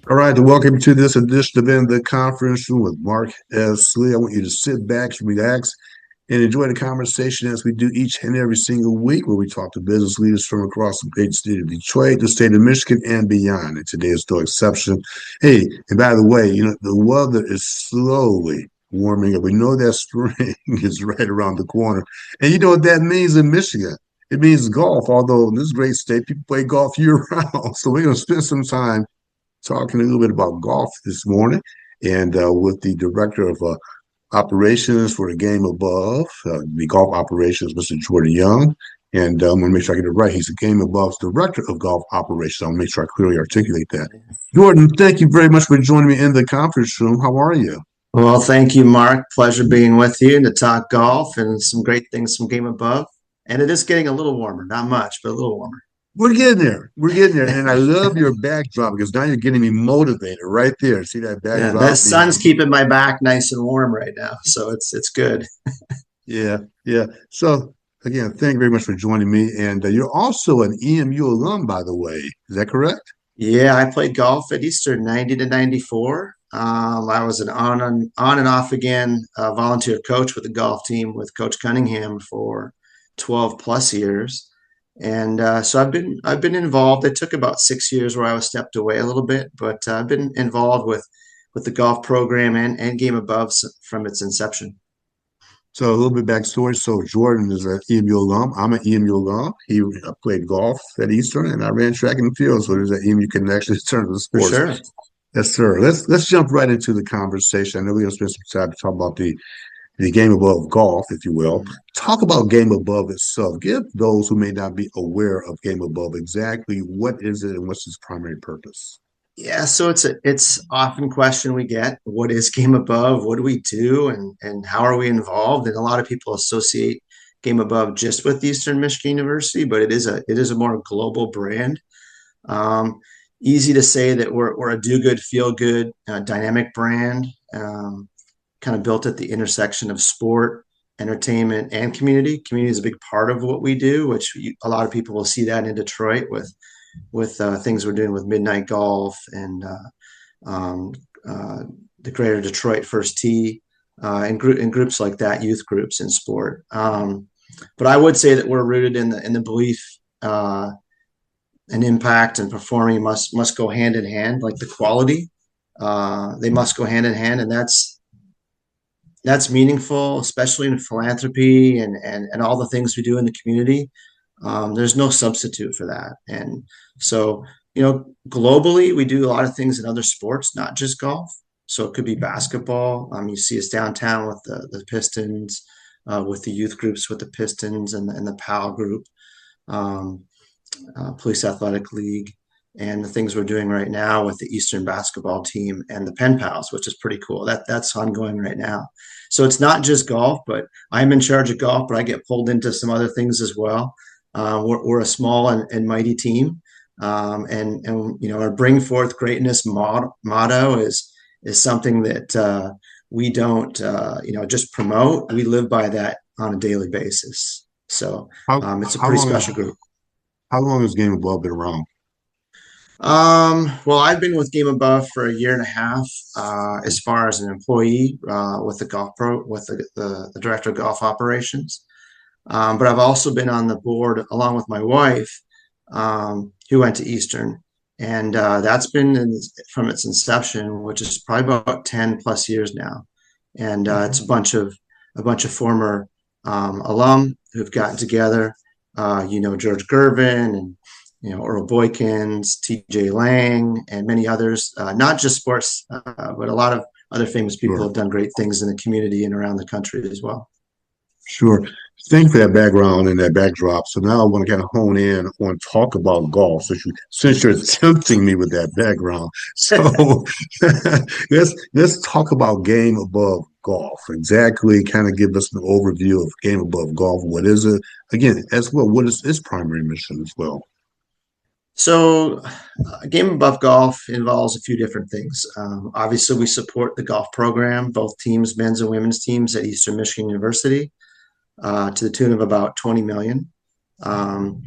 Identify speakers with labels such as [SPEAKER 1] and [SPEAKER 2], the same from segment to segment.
[SPEAKER 1] All right, welcome to this edition of In the Conference Room with Mark S. Lee. I want you to sit back, relax, and enjoy the conversation as we do each and every single week, where we talk to business leaders from across the great state of Detroit, the state of Michigan, and beyond. And today is no exception. Hey, and by the way, the weather is slowly warming up. We know that spring is right around the corner. And you know what that means in Michigan? It means golf, although in this great state, people play golf year round. So we're going to spend some time talking a little bit about golf this morning and with the director of operations for the Game Above, the golf operations, Mr. Jordan Young. And I'm going to make sure I get it right. He's the Game Above's director of golf operations. I'll make sure I clearly articulate that. Jordan, thank you very much for joining me in the conference room. How are you?
[SPEAKER 2] Well, thank you, Mark. Pleasure being with you to talk golf and some great things from Game Above. And it is getting a little warmer, not much, but a little warmer.
[SPEAKER 1] We're getting there. We're getting there. And I love your backdrop because now you're getting me motivated right there. See that
[SPEAKER 2] Yeah, that
[SPEAKER 1] backdrop?
[SPEAKER 2] sun's keeping my back nice and warm right now, so it's good.
[SPEAKER 1] Yeah, yeah. So again, thank you very much for joining me. And you're also an EMU alum, by the way. Is that correct?
[SPEAKER 2] Yeah, I played golf at Eastern 90 to 94. I was an on and off again volunteer coach with the golf team with Coach Cunningham for 12 plus years. And so I've been involved. It took about 6 years where I was stepped away a little bit, but I've been involved with the golf program and Game Above from its inception.
[SPEAKER 1] So a little bit backstory. So Jordan is an EMU alum. I'm an EMU alum. He played golf at Eastern, and I ran track and field. So there's an EMU connection in terms of
[SPEAKER 2] For
[SPEAKER 1] sports.
[SPEAKER 2] sure.
[SPEAKER 1] Yes, sir. Let's jump right into the conversation. I know we're going to spend some time to talk about the game above golf, if you will. Talk about game above itself. Give those who may not be aware of game above exactly what is it and what's its primary purpose.
[SPEAKER 2] Yeah, so it's often question we get, what is Game Above? What do we do and how are we involved? And a lot of people associate Game Above just with Eastern Michigan University, but it is a more global brand. Um, Easy to say that we're a do good, feel good, dynamic brand, kind of built at the intersection of sport, entertainment, and community. Community is a big part of what we do, which a lot of people will see that in Detroit with things we're doing with Midnight Golf and um, uh, the Greater Detroit First Tee and groups like that, youth groups in sport. But I would say that we're rooted in the belief and impact and performing must go hand in hand, like the quality. They must go hand in hand, and that's meaningful, especially in philanthropy and all the things we do in the community. There's no substitute for that. And so, globally, we do a lot of things in other sports, not just golf. So it could be basketball. You see us downtown with the Pistons, with the youth groups with the Pistons and the PAL group, um, Police Athletic League, and the things we're doing right now with the Eastern basketball team and the Pen Pals, which is pretty cool. That's ongoing right now. So it's not just golf, but I'm in charge of golf, but I get pulled into some other things as well. We're a small and mighty team, and our bring forth greatness motto is something that we don't just promote. We live by that on a daily basis. So
[SPEAKER 1] How
[SPEAKER 2] it's a
[SPEAKER 1] how
[SPEAKER 2] pretty
[SPEAKER 1] long is
[SPEAKER 2] special group.
[SPEAKER 1] how long has game above been around?
[SPEAKER 2] Well, I've been with Game Above for a year and a half, as far as an employee, with the golf pro, with the director of golf operations. But I've also been on the board along with my wife, who went to Eastern, and that's been from its inception, which is probably about 10 plus years now. And it's
[SPEAKER 1] Mhm.
[SPEAKER 2] a bunch of former alum who've gotten together. George Gervin and Earl Boykins, T.J. Lang, and many others. Not just sports, but a lot of other famous people
[SPEAKER 1] Sure.
[SPEAKER 2] have done great things in the community and around the country as well.
[SPEAKER 1] Sure. Thank you for that background and that backdrop. So now I want to kind of hone in on talk about golf since you're tempting me with that background. So let's talk about game above golf. Exactly, kind of give us an overview of game above golf. What is it? Again, as well, what is its primary mission as well?
[SPEAKER 2] So, Game Above Golf involves a few different things. Obviously, we support the golf program, both teams, men's and women's teams at Eastern Michigan University, to the tune of about 20 million. Um,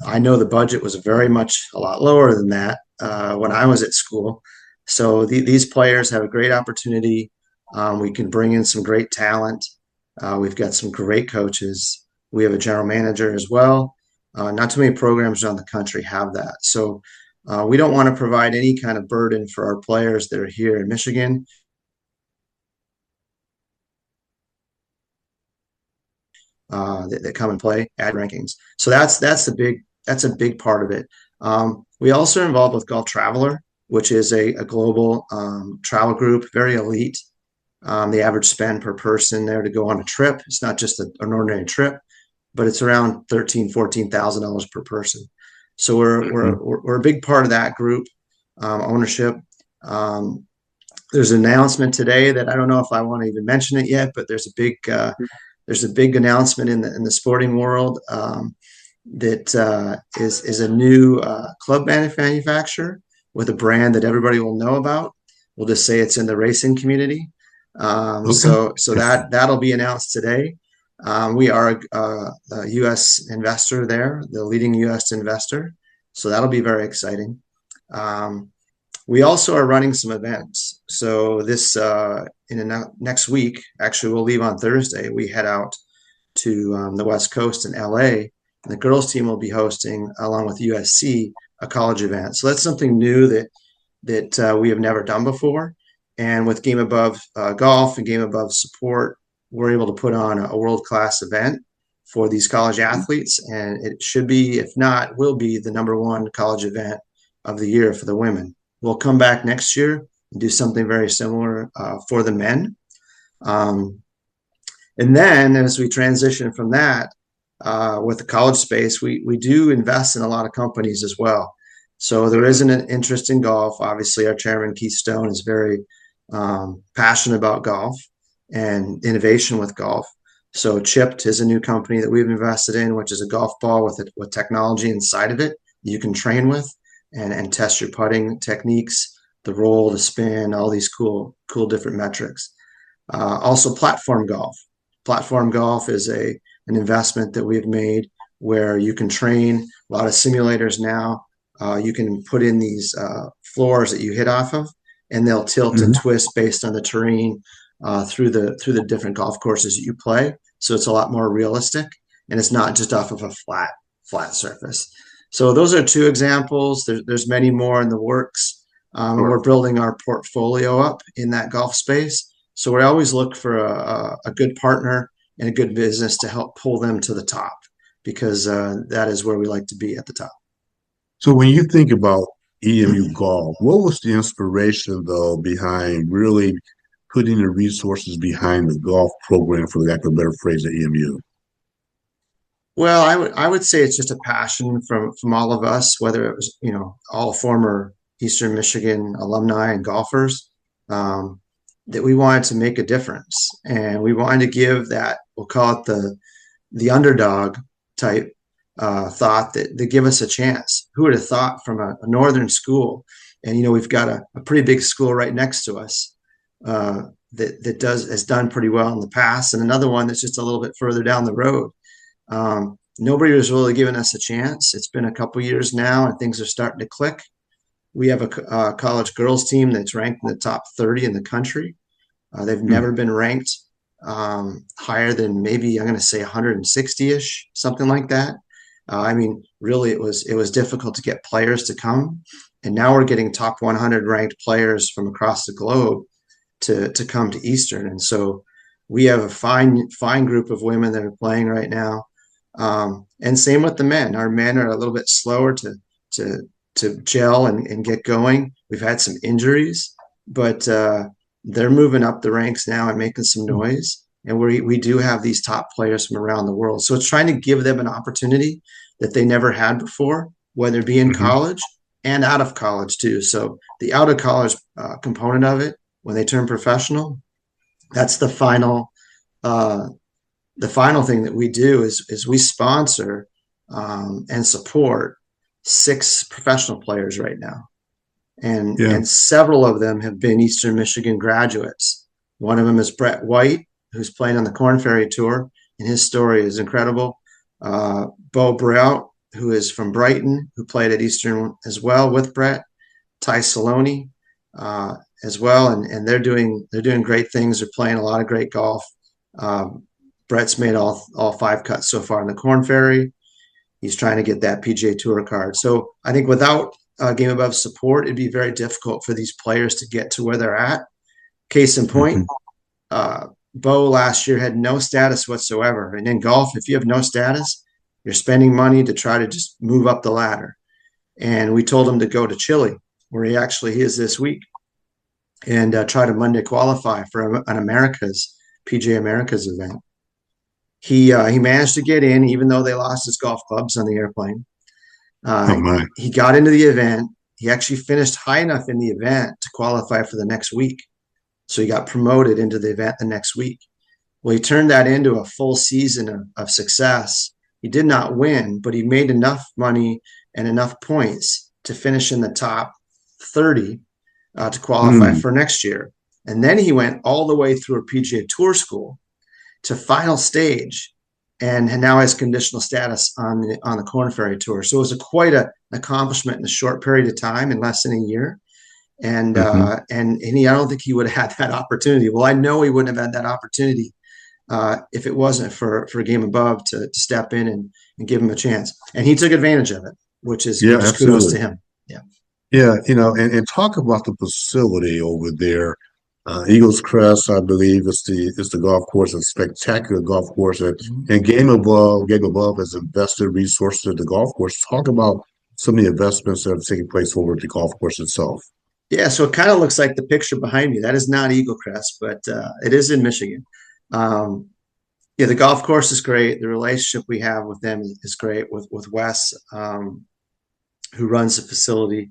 [SPEAKER 2] I know the budget was very much a lot lower than that when I was at school. So these players have a great opportunity. We can bring in some great talent. We've got some great coaches. We have a general manager as well. Not too many programs around the country have that. So we don't want to provide any kind of burden for our players that are here in Michigan. That come and play at rankings. So that's a big part of it. We also are involved with Golf Traveler, which is a global travel group, very elite. The average spend per person there to go on a trip, it's not just an ordinary trip, but it's around $14,000 per person. So we're a big part of that group ownership. There's an announcement today that I don't know if I want to even mention it yet, but there's a big announcement in the sporting world that is a new club manufacturer with a brand that everybody will know about. We'll just say it's in the racing community. So that'll be announced today. We are a U.S. investor there, the leading U.S. investor. So that'll be very exciting. We also are running some events. So this next week, actually, we'll leave on Thursday. We head out to the West Coast in LA, and the girls team will be hosting, along with USC, a college event. So that's something new that we have never done before. And with Game Above Golf and Game Above support, we're able to put on a world-class event for these college athletes. And it should be, if not, will be the #1 college event of the year for the women. We'll come back next year and do something very similar for the men. And then as we transition from that, with the college space, we do invest in a lot of companies as well. So there is an interest in golf. Obviously, our chairman, Keith Stone, is very passionate about golf and innovation with golf. So Chipped is a new company that we've invested in, which is a golf ball with technology inside of it you can train with and test your putting techniques, the roll, the spin, all these cool different metrics. Also Platform Golf. Platform Golf is an investment that we've made where you can train a lot of simulators now. You can put in these floors that you hit off of, and they'll tilt and twist based on the terrain through the different golf courses that you play. So it's a lot more realistic, and it's not just off of a flat surface. So those are two examples. There's many more in the works. We're building our portfolio up in that golf space. So we always look for a good partner and a good business to help pull them to the top, because that is where we like to be, at the top.
[SPEAKER 1] So when you think about EMU Golf, what was the inspiration, though, behind really putting the resources behind the golf program, for lack of a better phrase, at EMU?
[SPEAKER 2] Well, I would say it's just a passion from all of us, whether it was, all former Eastern Michigan alumni and golfers, that we wanted to make a difference. And we wanted to give that, we'll call it the underdog type thought, that give us a chance. Who would have thought, from a northern school, and we've got a pretty big school right next to us that has done pretty well in the past, and another one that's just a little bit further down the road. Nobody was really giving us a chance. It's been a couple years now, and things are starting to click. We have a college girls team that's ranked in the top 30 in the country. They've never been ranked higher than, maybe, I'm going to say 160-ish, something like that. Really, it was difficult to get players to come, and now we're getting top 100 ranked players from across the globe to come to Eastern. And so we have a fine group of women that are playing right now. And same with the men. Our men are a little bit slower to gel and get going. We've had some injuries, but they're moving up the ranks now and making some noise. And we do have these top players from around the world. So it's trying to give them an opportunity that they never had before, whether it be in college and out of college too. So the out of college component of it, when they turn professional, that's the final thing that we do is we sponsor and support 6 professional players right now. And several of them have been Eastern Michigan graduates. One of them is Brett White, who's playing on the Korn Ferry Tour, and his story is incredible. Bo Brout, who is from Brighton, who played at Eastern as well with Brett. Ty Saloni, as well, and they're doing great things. They're playing a lot of great golf. Brett's made all 5 cuts so far in the Corn Ferry. He's trying to get that PGA Tour card. So I think without Game Above support, it'd be very difficult for these players to get to where they're at. Case in point,
[SPEAKER 1] Mhm.
[SPEAKER 2] Bo last year had no status whatsoever. And in golf, if you have no status, you're spending money to try to just move up the ladder. And we told him to go to Chile, where he actually is this week, and try to Monday qualify for an Americas PGA Americas event. He managed to get in, even though they lost his golf clubs on the airplane.
[SPEAKER 1] Oh
[SPEAKER 2] Uh,
[SPEAKER 1] my.
[SPEAKER 2] he got into the event. He actually finished high enough in the event to qualify for the next week. So he got promoted into the event the next week. Well, he turned that into a full season of success. He did not win, but he made enough money and enough points to finish in the top 30 to qualify
[SPEAKER 1] Mm.
[SPEAKER 2] for next year. And then he went all the way through a PGA Tour school to final stage, and now has conditional status on the Corn Ferry Tour. So it was quite an accomplishment in a short period of time, in less than a year. And
[SPEAKER 1] Hmm.
[SPEAKER 2] I don't think he would have had that opportunity. Well, I know he wouldn't have had that opportunity if it wasn't for Game Above to step in and give him a chance. And he took advantage of it, which is
[SPEAKER 1] Yeah,
[SPEAKER 2] which is kudos
[SPEAKER 1] absolutely.
[SPEAKER 2] to him. Yeah.
[SPEAKER 1] Yeah, and talk about the facility over there. Eagles Crest, I believe, is the golf course, a spectacular golf course,
[SPEAKER 2] Mhm.
[SPEAKER 1] and Game Above has invested resources in the golf course. Talk about some of the investments that have taken place over at the golf course itself.
[SPEAKER 2] Yeah, so it kind of looks like the picture behind me. That is not Eagle Crest, but it is in Michigan. Um, yeah, the golf course is great. The relationship we have with them is great with Wes, who runs the facility.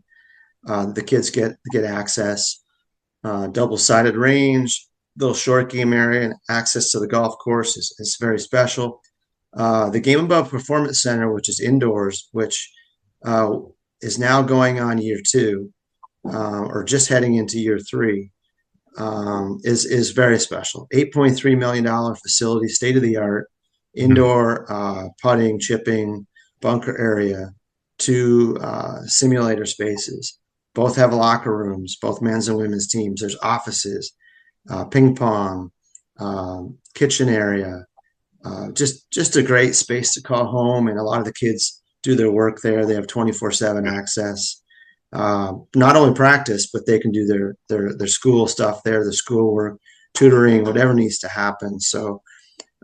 [SPEAKER 2] The kids get access, double-sided range, little short game area, and access to the golf course is very special. The Game Above Performance Center, which is indoors, which uh, is now going on year 2, or just heading into year 3, is very special. $8.3 million facility, state of the art,
[SPEAKER 1] Mhm.
[SPEAKER 2] indoor putting, chipping, bunker area, 2 simulator spaces. Both have locker rooms, both men's and women's teams. There's offices, ping pong, kitchen area. Just a great space to call home, and a lot of the kids do their work there. They have 24/7 access. Not only practice, but they can do their school stuff there, the schoolwork, tutoring, whatever needs to happen. So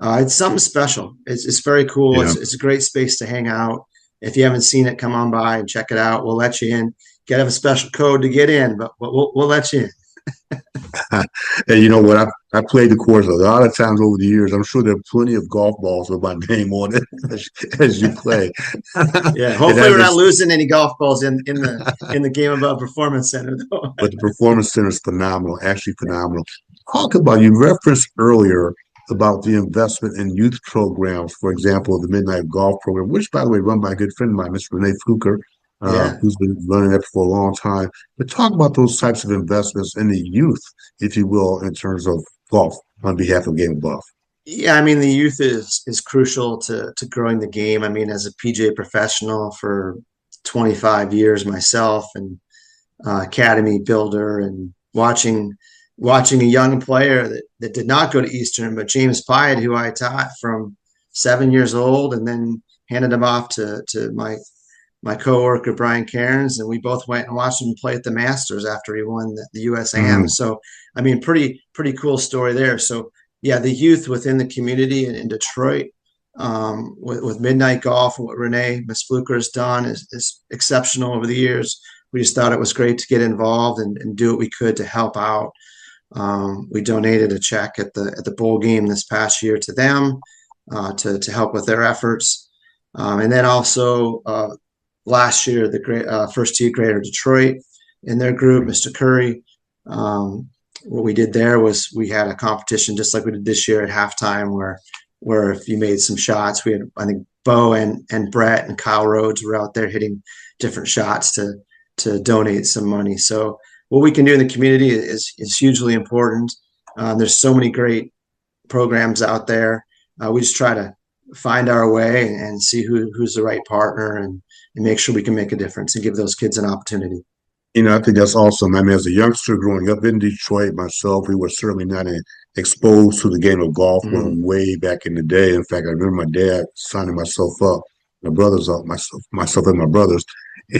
[SPEAKER 2] it's something special. It's very cool.
[SPEAKER 1] Yeah.
[SPEAKER 2] It's a great space to hang out. If you haven't seen it, come on by and check it out. We'll let you in. You got to have a special code to get in, but we'll let you in.
[SPEAKER 1] And you know what? I played the course a lot of times over the years. I'm sure there are plenty of golf balls with my name on it as you play.
[SPEAKER 2] Yeah,
[SPEAKER 1] It
[SPEAKER 2] hopefully
[SPEAKER 1] has
[SPEAKER 2] we're not
[SPEAKER 1] its,
[SPEAKER 2] losing any golf balls in the Game Above Performance Center though.
[SPEAKER 1] but the performance center is phenomenal, actually phenomenal. Talk about, you referenced earlier about the investment in youth programs, for example, the Midnight Golf Program, which, by the way, run by a good friend of mine, Mr. Renee Fluker,
[SPEAKER 2] Yeah.
[SPEAKER 1] who's been running that for a long time. But talk about those types of investments in the youth, if you will, in terms of golf on behalf of Game Above.
[SPEAKER 2] Yeah, I mean the youth is crucial to growing the game. I mean, as a PGA professional for 25 years myself, and academy builder, and watching a young player that did not go to Eastern, but James Pyatt, who I taught from 7 years old, and then handed him off to my coworker Brian Cairns, and we both went and watched him play at the Masters after he won the US Am.
[SPEAKER 1] Mm,
[SPEAKER 2] So I mean, pretty cool story there. So yeah, the youth within the community in Detroit, with Midnight Golf and what Renee Miss Fluker has done is exceptional over the years. We just thought it was great to get involved and do what we could to help out. We donated a check at the bowl game this past year to them, to help with their efforts, and then also last year the first tee Greater Detroit in their group, Mr. Curry. What we did there was we had a competition just like we did this year at halftime, where if you made some shots, we had, I think, Bo and Brett and Kyle Rhodes were out there hitting different shots to donate some money. So what we can do in the community is hugely important. There's so many great programs out there. We just try to find our way and see who's the right partner, and make sure we can make a difference and give those kids an opportunity.
[SPEAKER 1] I think that's awesome. I mean, as a youngster growing up in Detroit myself, we were certainly not exposed to the game of golf
[SPEAKER 2] Mm.
[SPEAKER 1] going way back in the day. In fact, I remember my dad signing myself up, my brothers up, myself and my brothers,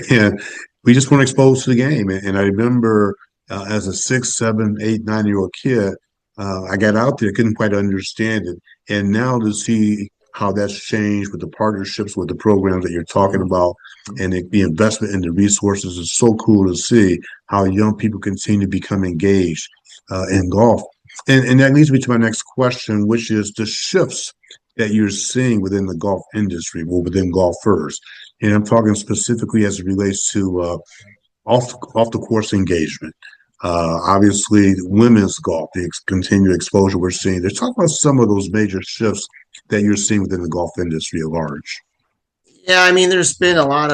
[SPEAKER 1] and we just weren't exposed to the game. And I remember as a 6, 7, 8, 9-year-old kid, I got out there, couldn't quite understand it, and now to see how that's changed with the partnerships with the programs that you're talking
[SPEAKER 2] Mm.
[SPEAKER 1] about and the investment in the resources is so cool to see how young people continue to become engaged in golf. And that leads me to my next question, which is the shifts that you're seeing within the golf industry or within golfers. And I'm talking specifically as it relates to off the course engagement. Obviously, women's golf, the continued exposure we're seeing. Let's talk about some of those major shifts that you're seeing within the golf industry at large.
[SPEAKER 2] Yeah, I mean, there's been a lot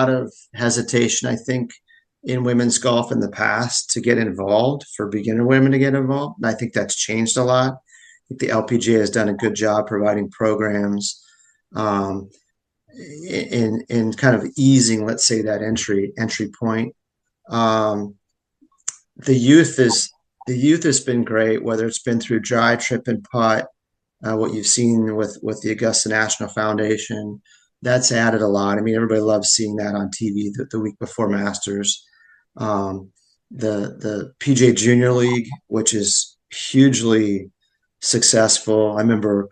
[SPEAKER 2] of hesitation, I think, in women's golf in the past to get involved, for beginner women to get involved. And I think that's changed a lot. I think the LPGA has done a good job providing programs um, in kind of easing, let's say, that entry point. Um, the youth is the youth has been great, whether it's been through Dry Trip and Putt, what you've seen with the Augusta National Foundation. That's added a lot. I mean, everybody loves seeing that on TV the week before Masters. Um, the PJ Junior League, which is hugely successful. I remember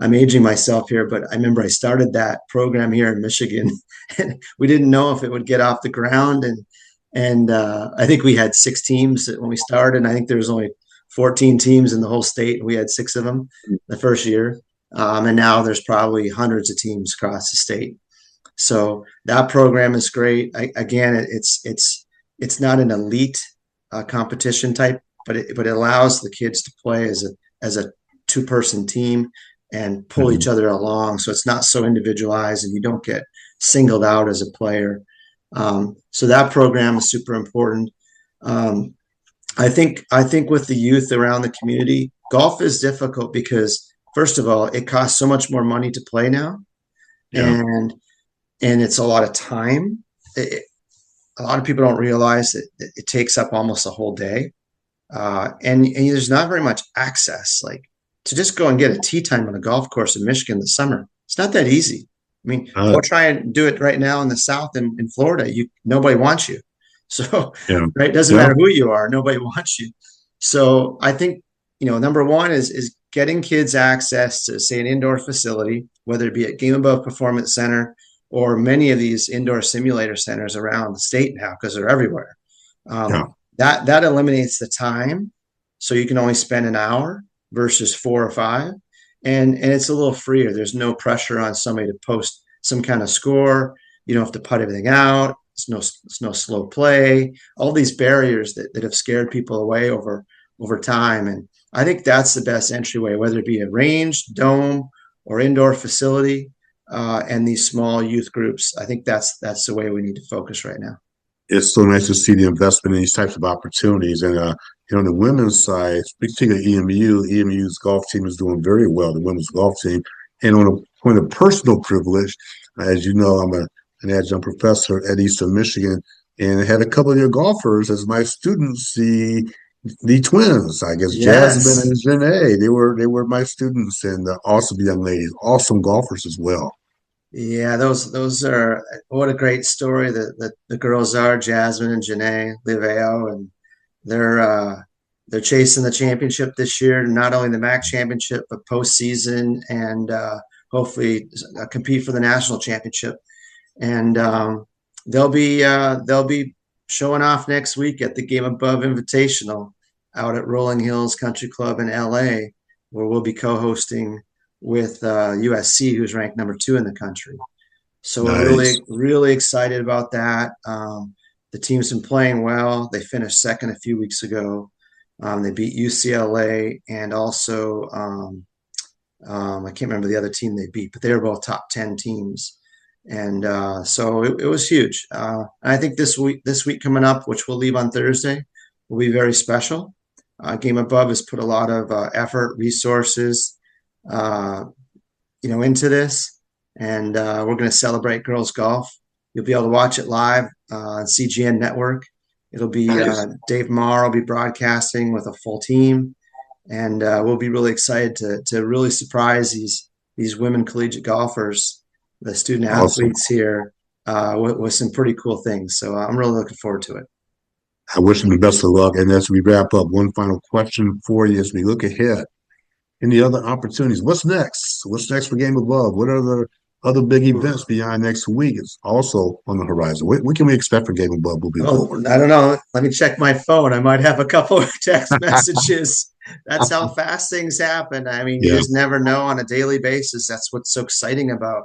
[SPEAKER 2] I'm aging myself here, but I remember I started that program here in Michigan, and we didn't know if it would get off the ground. And I think we had 6 teams when we started. And I think there was only 14 teams in the whole state, and we had 6 of them the first year. And now there's probably hundreds of teams across the state. So that program is great. Again, it's not an elite competition type, but it allows the kids to play as a 2-person team and pull each
[SPEAKER 1] Mhm.
[SPEAKER 2] other along. So it's not so individualized, and you don't get singled out as a player. So that program is super important. Um, I think with the youth around the community, golf is difficult because first of all, it costs so much more money to play now,
[SPEAKER 1] Yeah.
[SPEAKER 2] and it's a lot of time. A lot of people don't realize that it takes up almost a whole day, and there's not very much access. Like to just go and get a tee time on a golf course in Michigan in the summer, it's not that easy. I mean,
[SPEAKER 1] Uh,
[SPEAKER 2] go try and do it right now in the South in Florida. Nobody wants you. So,
[SPEAKER 1] yeah.
[SPEAKER 2] right, doesn't
[SPEAKER 1] Yeah.
[SPEAKER 2] matter who you are, nobody wants you. So, I think number one is getting kids access to, say, an indoor facility, whether it be at Game Above Performance Center or many of these indoor simulator centers around the state now, because they're everywhere.
[SPEAKER 1] Yeah.
[SPEAKER 2] That eliminates the time, so you can only spend an hour versus 4 or 5, and it's a little freer. There's no pressure on somebody to post some kind of score. You don't have to put everything out. It's no slow play. All these barriers that have scared people away over time, and I think that's the best entryway, whether it be a range, dome, or indoor facility, and these small youth groups. I think that's the way we need to focus right now.
[SPEAKER 1] It's so nice to see the investment in these types of opportunities. And on the women's side, speaking of EMU's golf team is doing very well, the women's golf team. And on a point of personal privilege, as you know, an adjunct professor at Eastern Michigan and had a couple of your golfers as my students, the twins, I guess Jasmine
[SPEAKER 2] Yes.
[SPEAKER 1] and Janae. They were my students and awesome young ladies, awesome golfers as well.
[SPEAKER 2] Yeah, those are what a great story that the girls are, Jasmine and Janae Liveo, and they're uh they're chasing the championship this year, not only the MAC championship, but postseason, and hopefully compete for the national championship. And they'll be showing off next week at the Game Above Invitational out at Rolling Hills Country Club in LA, where we'll be co-hosting with USC, who's ranked number 2 in the country. So we're
[SPEAKER 1] Nice.
[SPEAKER 2] really, really excited about that. The team's been playing well. They finished second a few weeks ago. They beat UCLA and also I can't remember the other team they beat, but they were both top 10 teams. And so it was huge. And I think this week coming up, which we'll leave on Thursday, will be very special. Game Above has put a lot of effort, resources, uh, into this, and we're going to celebrate girls golf. You'll be able to watch it live on CGN Network. It'll be
[SPEAKER 1] Nice.
[SPEAKER 2] Dave Marr will be broadcasting with a full team, and we'll be really excited to really surprise these women collegiate golfers, the student
[SPEAKER 1] Awesome.
[SPEAKER 2] athletes here, with some pretty cool things. So I'm really looking forward to it.
[SPEAKER 1] I wish them the best of luck. And as we wrap up, one final question for you as we look ahead. Any other opportunities? What's next? What's next for Game Above? What are the other big events beyond next week? Is also on the horizon. What can we expect for Game Above moving
[SPEAKER 2] Well,
[SPEAKER 1] forward?
[SPEAKER 2] I don't know. Let me check my phone. I might have a couple of text messages. That's how fast things happen. I mean, you
[SPEAKER 1] Yeah.
[SPEAKER 2] just never know on a daily basis. That's what's so exciting about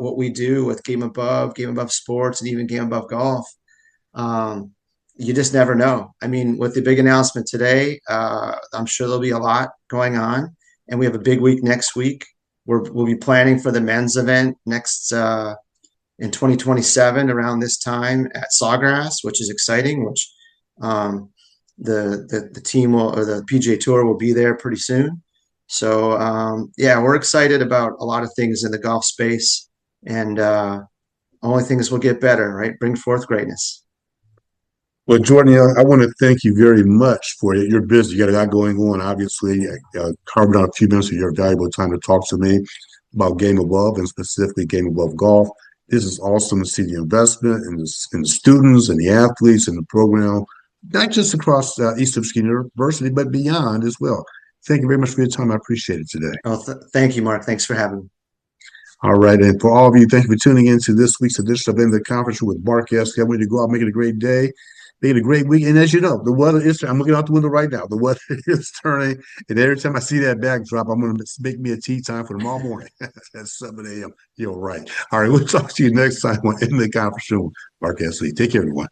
[SPEAKER 2] what we do with Game Above Sports, and even Game Above Golf. Um, you just never know. I mean, with the big announcement today, I'm sure there'll be a lot going on, and we have a big week next week. We'll be planning for the men's event next in 2027 around this time at Sawgrass, which is exciting. Which um, the team will, or the PGA Tour will be there pretty soon. So yeah, we're excited about a lot of things in the golf space, and only things will get better, right? Bring forth greatness.
[SPEAKER 1] Well, Jordan, I want to thank you very much for it. You're busy. You got a lot going on, obviously. Carving out a few minutes of your valuable time to talk to me about Game Above and specifically Game Above Golf. This is awesome to see the investment in the students and the athletes and the program, not just across Eastern Michigan University, but beyond as well. Thank you very much for your time. I appreciate it today.
[SPEAKER 2] Well, thank you, Mark. Thanks for having me.
[SPEAKER 1] All right. And for all of you, thank you for tuning in to this week's edition of In the Conference Room with Mark Esky. I want you to go out, make it a great day. Make it a great week. And as you know, the weather is, I'm looking out the window right now. The weather is turning. And every time I see that backdrop, I'm going to make me a tea time for tomorrow morning at 7 a.m. You're right. All right. We'll talk to you next time on In the Conference Room. Mark Esky. Take care, everyone.